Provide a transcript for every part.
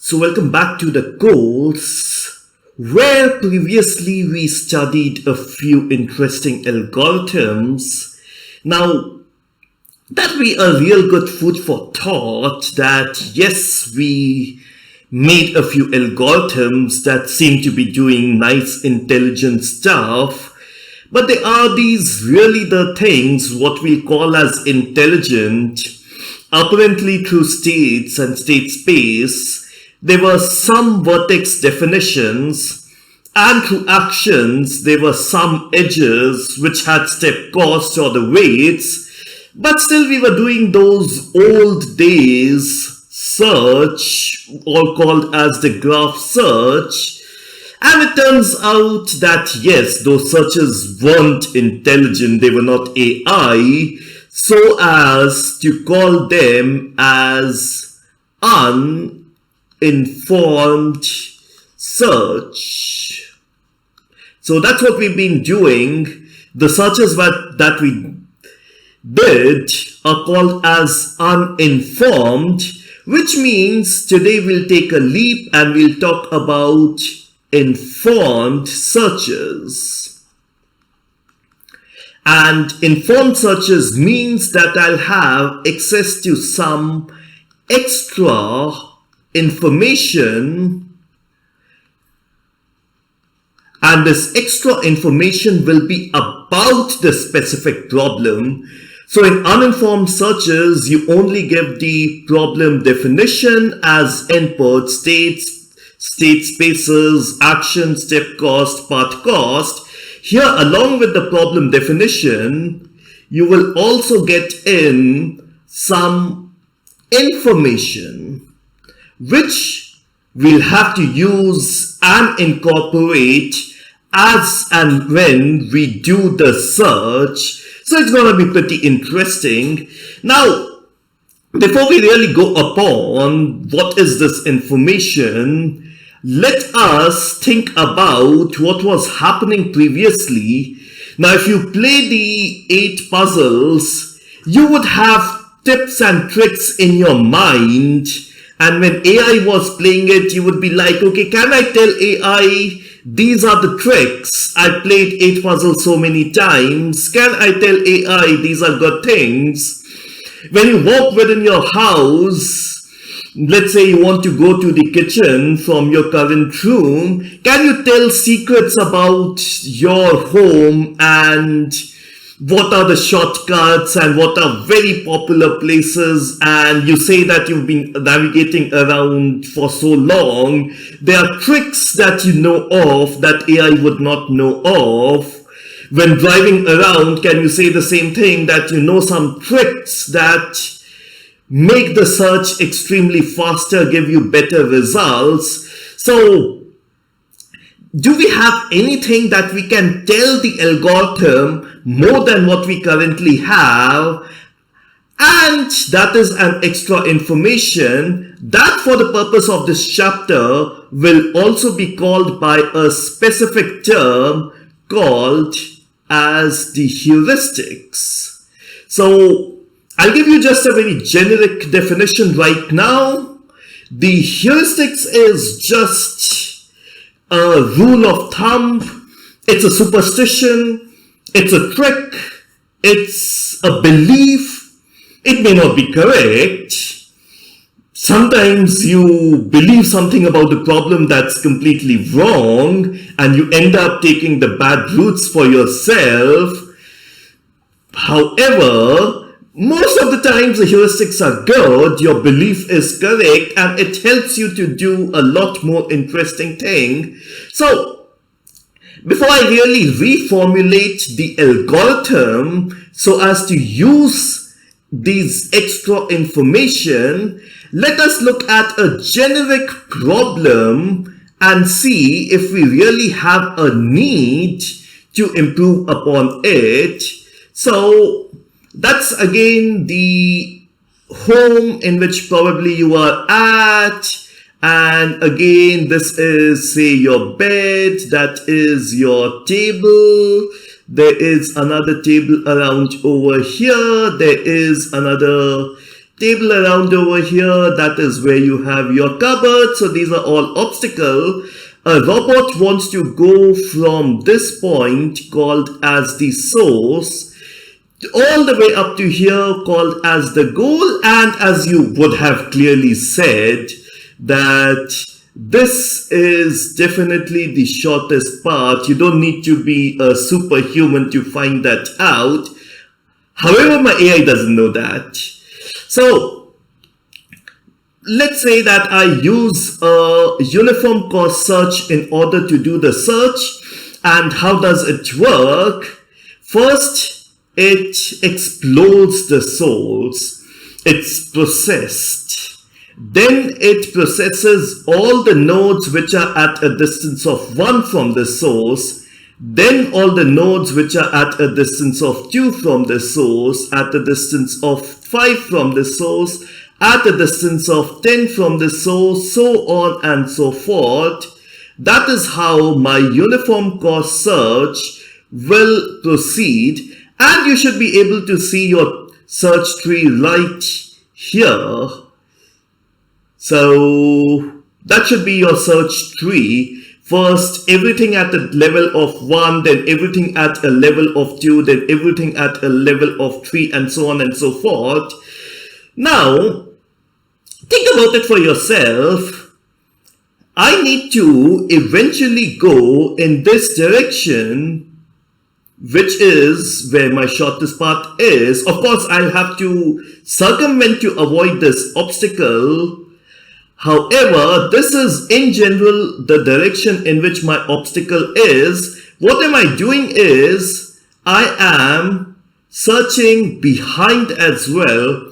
So welcome back to the course where previously we studied a few interesting algorithms. Now that we a real good food for thought that yes, we made a few algorithms that seem to be doing nice intelligent stuff, but there are these really the things what we call as intelligent apparently through states and state space. There were some vertex definitions, and through actions, there were some edges which had step costs or the weights, but still we were doing those old days search, or called as the graph search, and it turns out that yes, those searches weren't intelligent, they were not AI, so as to call them as informed search. So that's what we've been doing. The searches that we did are called as uninformed, which means today we'll take a leap and we'll talk about informed searches. And informed searches means that I'll have access to some extra information, and this extra information will be about the specific problem. So in uninformed searches, you only give the problem definition as input, states, state spaces, action, step cost, path cost. Here, along with the problem definition, you will also get in some information which we'll have to use and incorporate as and when we do the search. So it's going to be pretty interesting. Now, before we really go upon what is this information, let us think about what was happening previously. Now, if you play the 8 puzzles, you would have tips and tricks in your mind. And when AI was playing it, you would be like, okay, can I tell AI, these are the tricks. I played 8 puzzles so many times. Can I tell AI, these are good things? When you walk within your house, let's say you want to go to the kitchen from your current room, can you tell secrets about your home and what are the shortcuts and what are very popular places, and you say that you've been navigating around for so long, there are tricks that you know of that AI would not know of. When driving around, can you say the same thing, that you know some tricks that make the search extremely faster, give you better results? So do we have anything that we can tell the algorithm more than what we currently have? And that is an extra information that for the purpose of this chapter will also be called by a specific term called as the heuristics. So I'll give you just a very generic definition right now. The heuristics is just a rule of thumb, it's a superstition, it's a trick, it's a belief. It may not be correct. Sometimes you believe something about the problem that's completely wrong and you end up taking the bad routes for yourself. However, most of the times the heuristics are good, your belief is correct, and it helps you to do a lot more interesting thing. So, before I really reformulate the algorithm so as to use these extra information, let us look at a generic problem and see if we really have a need to improve upon it. So, that's again the home in which probably you are at, and again this is say your bed, that is your table, there is another table around over here, there is another table around over here. That is where you have your cupboard. So these are all obstacle. A robot wants to go from this point called as the source all the way up to here called as the goal. And as you would have clearly said, that this is definitely the shortest path. You don't need to be a superhuman to find that out. However, my AI doesn't know that. So let's say that I use a uniform cost search in order to do the search. And how does it work? First, it explores the source. It's processed. Then it processes all the nodes which are at a distance of 1 from the source. Then all the nodes which are at a distance of 2 from the source, at a distance of 5 from the source, at a distance of 10 from the source, so on and so forth. That is how my uniform cost search will proceed. And you should be able to see your search tree right here. So that should be your search tree. First, everything at a level of 1, then everything at a level of 2, then everything at a level of 3, and so on and so forth. Now, think about it for yourself. I need to eventually go in this direction, which is where my shortest path is. Of course, I'll have to circumvent to avoid this obstacle. However, this is in general the direction in which my obstacle is. What am I doing is I am searching behind as well.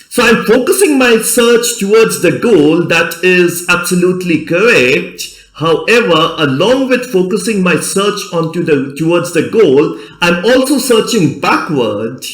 So I'm focusing my search towards the goal. That is absolutely correct. However, along with focusing my search towards the goal, I'm also searching backward.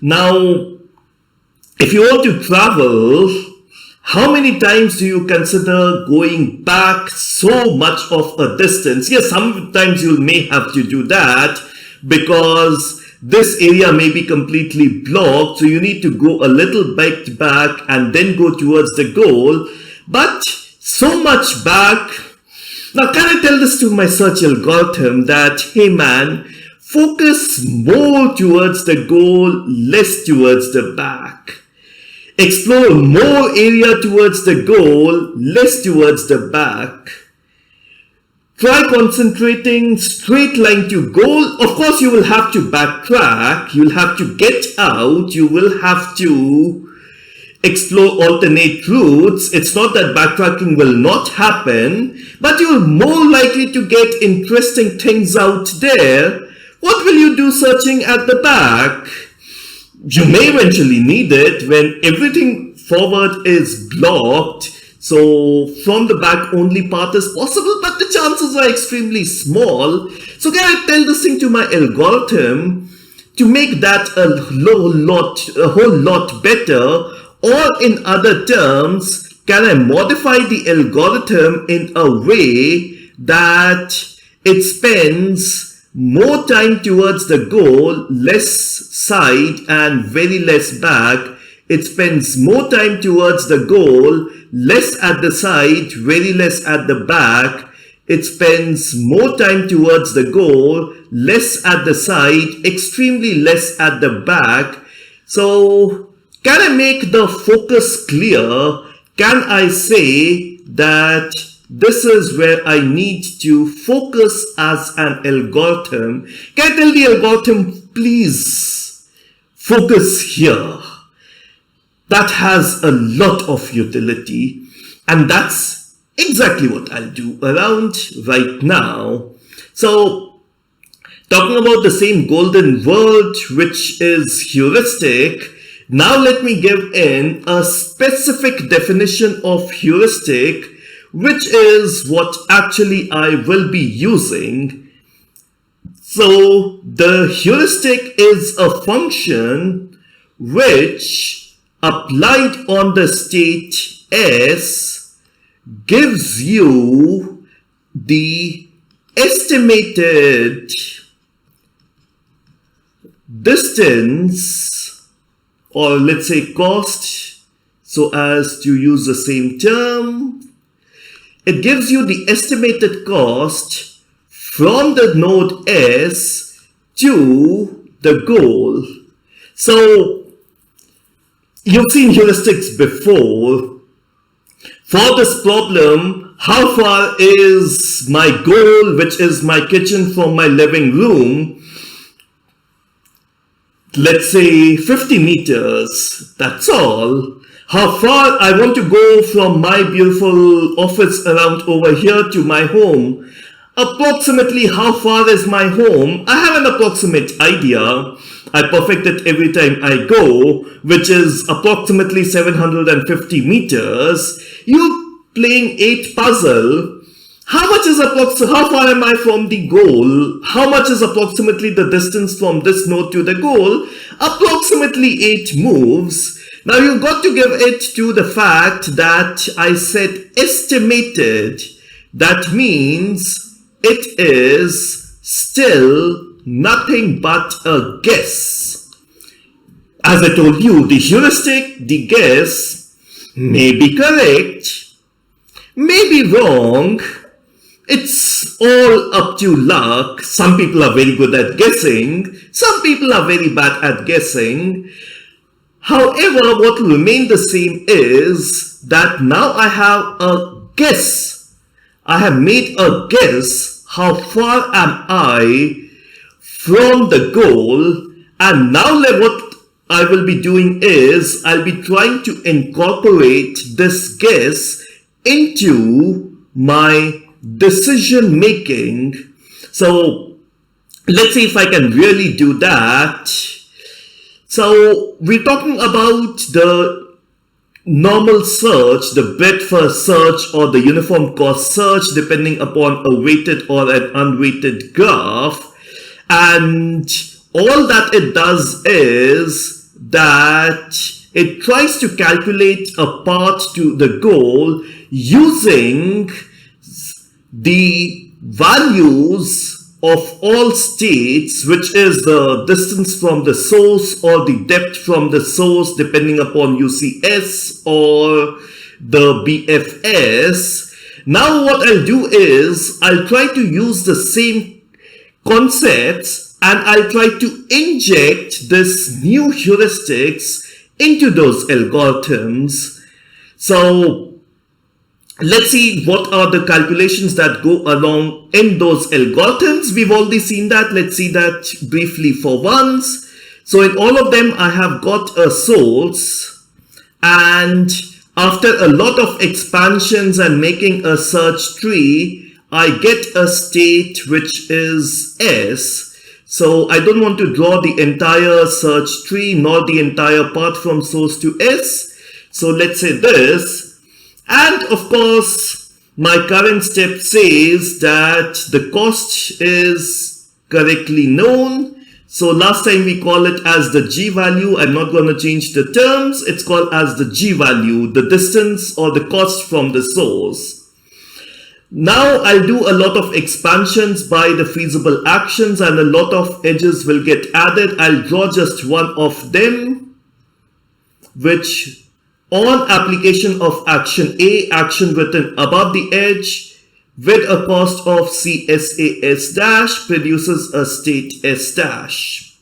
Now, if you want to travel, how many times do you consider going back so much of a distance? Yes, sometimes you may have to do that because this area may be completely blocked. So you need to go a little bit back and then go towards the goal. But so much back. Now, can I tell this to my search algorithm that, hey man, focus more towards the goal, less towards the back. Explore more area towards the goal, less towards the back. Try concentrating straight line to goal. Of course, you will have to backtrack. You will have to get out. You will have to explore alternate routes. It's not that backtracking will not happen, but you're more likely to get interesting things out there. What will you do searching at the back? You may eventually need it when everything forward is blocked. So from the back only path is possible, but the chances are extremely small. So can I tell this thing to my algorithm to make that a whole lot better? Or in other terms, can I modify the algorithm in a way that it spends more time towards the goal, less side and very less back? It spends more time towards the goal, less at the side, very less at the back. It spends more time towards the goal, less at the side, extremely less at the back. So, can I make the focus clear? Can I say that this is where I need to focus as an algorithm? Can I tell the algorithm, please focus here? That has a lot of utility, and that's exactly what I'll do around right now. So, talking about the same golden word, which is heuristic, now let me give in a specific definition of heuristic, which is what actually I will be using. So the heuristic is a function which, applied on the state S, gives you the estimated distance or let's say cost, so as to use the same term. It gives you the estimated cost from the node S to the goal. So you've seen heuristics before. For this problem, how far is my goal, which is my kitchen, from my living room? Let's say 50 meters, that's all. How far I want to go from my beautiful office around over here to my home? Approximately how far is my home? I have an approximate idea. I perfect it every time I go, which is approximately 750 meters. You playing 8 puzzle. How far am I from the goal? How much is approximately the distance from this node to the goal? Approximately 8 moves. Now you've got to give it to the fact that I said estimated. That means it is still nothing but a guess. As I told you, the heuristic, the guess, may be correct, may be wrong. It's all up to luck. Some people are very good at guessing. Some people are very bad at guessing. However, what will remain the same is that now I have a guess. I have made a guess. How far am I from the goal? And now what I will be doing is I'll be trying to incorporate this guess into my decision making. So let's see if I can really do that. So we're talking about the normal search, the breadth first search, or the uniform cost search, depending upon a weighted or an unweighted graph. And all that it does is that it tries to calculate a path to the goal using the values of all states, which is the distance from the source or the depth from the source, depending upon UCS or the BFS. Now what I'll do is I'll try to use the same concepts and I'll try to inject this new heuristics into those algorithms. So let's see what are the calculations that go along in those algorithms. We've already seen that. Let's see that briefly for once. So in all of them, I have got a source, and after a lot of expansions and making a search tree, I get a state which is S. So I don't want to draw the entire search tree nor the entire path from source to S. So let's say this. And of course, my current step says that the cost is correctly known. So last time we call it as the G value. I'm not going to change the terms. It's called as the G value, the distance or the cost from the source. Now I'll do a lot of expansions by the feasible actions and a lot of edges will get added. I'll draw just one of them, which on application of action A, action written above the edge with a cost of CSAS dash produces a state S dash.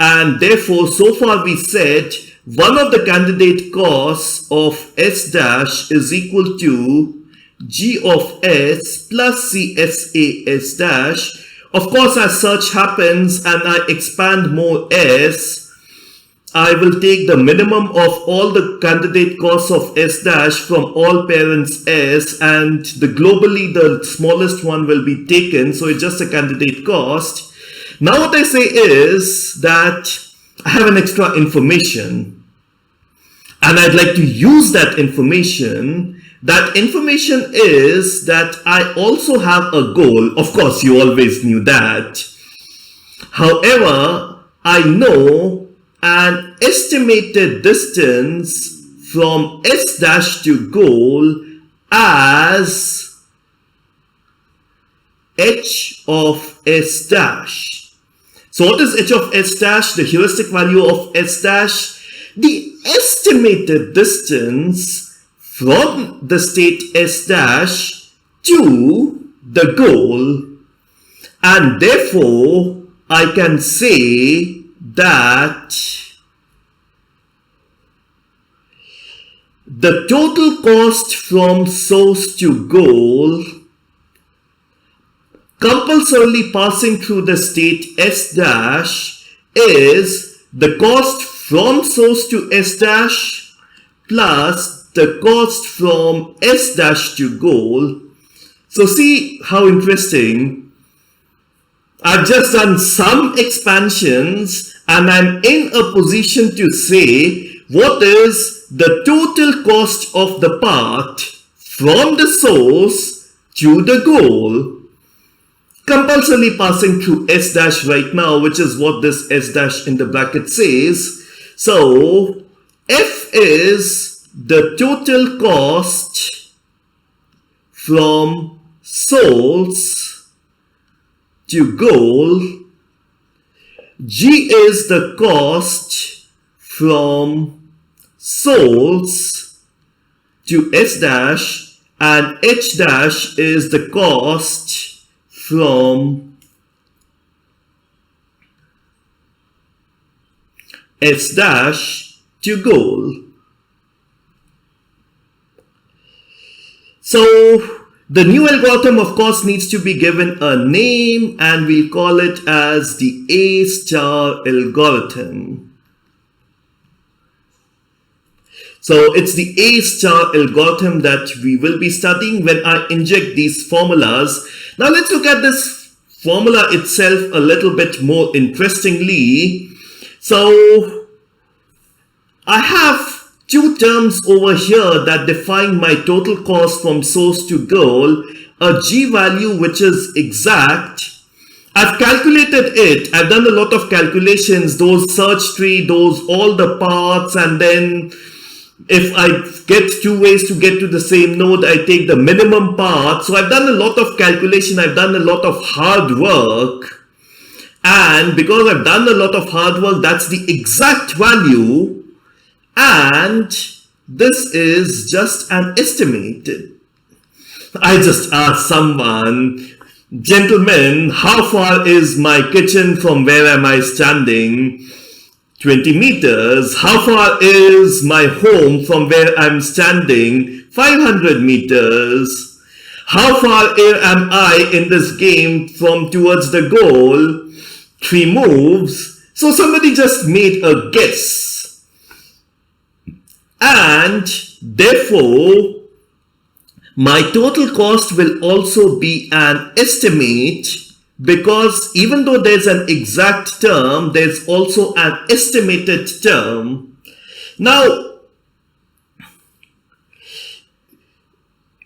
And therefore, so far we said one of the candidate costs of S dash is equal to G of S plus CSAS dash. Of course, as such happens and I expand more S, I will take the minimum of all the candidate costs of S dash from all parents S, and globally the smallest one will be taken. So it's just a candidate cost. Now what I say is that I have an extra information and I'd like to use that information. That information is that I also have a goal. Of course, you always knew that. However, I know an estimated distance from S dash to goal as h of S dash. So what is h of S dash? The heuristic value of S dash. the estimated distance from the state S dash to the goal, and therefore I can say that the total cost from source to goal compulsorily passing through the state S dash is the cost from source to S dash plus the cost from S dash to goal. So see how interesting. I've just done some expansions and I'm in a position to say what is the total cost of the path from the source to the goal, compulsorily passing through S dash right now, which is what this S dash in the bracket says. So F is the total cost from source to goal. G is the cost from source to S dash, and H dash is the cost from S dash to goal. So the new algorithm, of course, needs to be given a name, and we'll call it as the A star algorithm. So it's the A star algorithm that we will be studying when I inject these formulas. Now let's look at this formula itself a little bit more interestingly. So I have two terms over here that define my total cost from source to goal, a G value which is exact. I've calculated it. I've done a lot of calculations, those search tree, those all the paths, and then if I get two ways to get to the same node, I take the minimum path. So I've done a lot of calculation. I've done a lot of hard work. And because I've done a lot of hard work, that's the exact value. And this is just an estimate. I just asked someone, gentlemen, how far is my kitchen from where am I standing? 20 meters. How far is my home from where I'm standing? 500 meters. How far am I in this game from towards the goal? 3 moves. So somebody just made a guess. And therefore, my total cost will also be an estimate, because even though there's an exact term, there's also an estimated term. Now,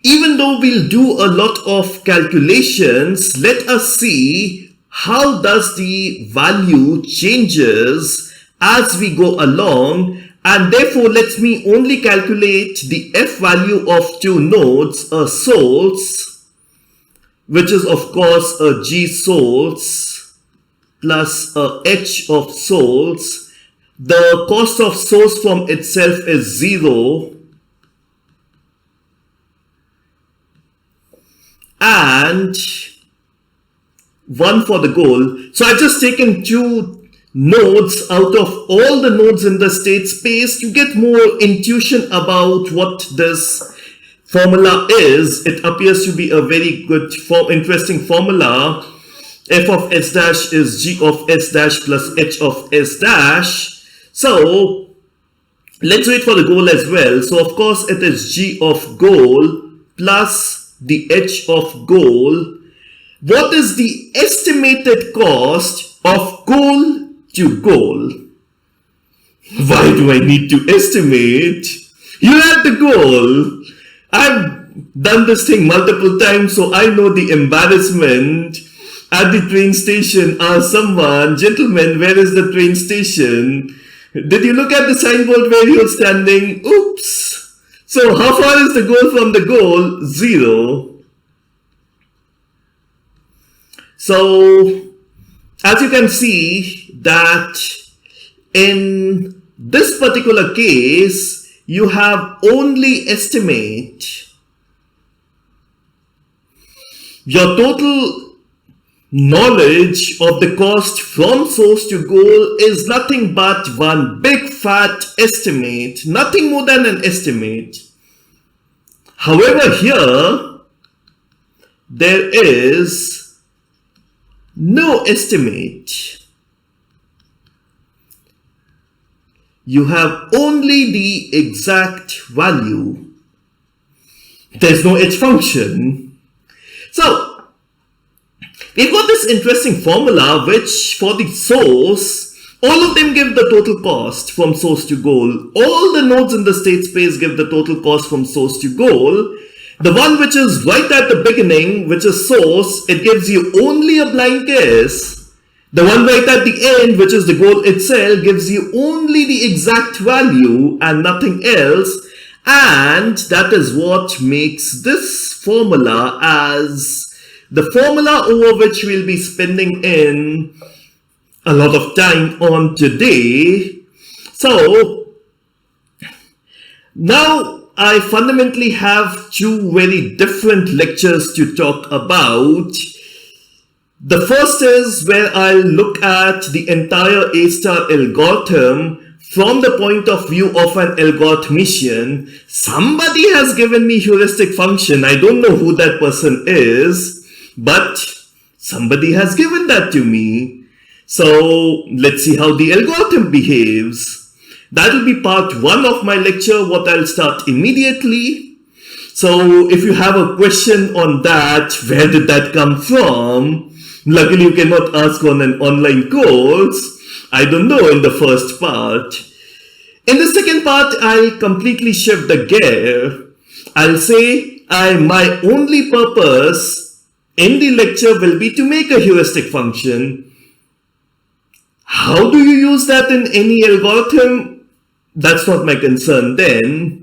even though we'll do a lot of calculations, let us see how does the value changes as we go along. And therefore, let me only calculate the F value of two nodes, a source, which is of course a G source, plus a H of source. The cost of source from itself is 0. And 1 for the goal. So I've just taken two nodes out of all the nodes in the state space to get more intuition about what this formula is. It appears to be a very good, interesting formula. F of S dash is G of S dash plus H of S dash. So let's wait for the goal as well. So of course it is G of goal plus the H of goal. What is the estimated cost of goal to goal? Why do I need to estimate? You're at the goal. I've done this thing multiple times, so I know the embarrassment. At the train station, ask someone, gentlemen, where is the train station? Did you look at the signboard where you're standing? Oops. So how far is the goal from the goal? 0. So as you can see that in this particular case, you have only estimate. Your total knowledge of the cost from source to goal is nothing but one big fat estimate, nothing more than an estimate. However, here there is no estimate. You have only the exact value. There's no H function. So, we've got this interesting formula which for the source, all of them give the total cost from source to goal. All the nodes in the state space give the total cost from source to goal. The one which is right at the beginning, which is source, it gives you only a blind guess. The one right at the end, which is the goal itself, gives you only the exact value and nothing else. And that is what makes this formula as the formula over which we'll be spending in a lot of time on today. So now I fundamentally have two very different lectures to talk about. The first is where I'll look at the entire A-star algorithm from the point of view of an algorithmician. Somebody has given me heuristic function. I don't know who that person is, but somebody has given that to me. So let's see how the algorithm behaves. That will be part one of my lecture, what I'll start immediately. So if you have a question on that, where did that come from? Luckily, you cannot ask on an online course. I don't know in the first part. In the second part, I'll completely shift the gear. I'll say my only purpose in the lecture will be to make a heuristic function. How do you use that in any algorithm? That's not my concern then.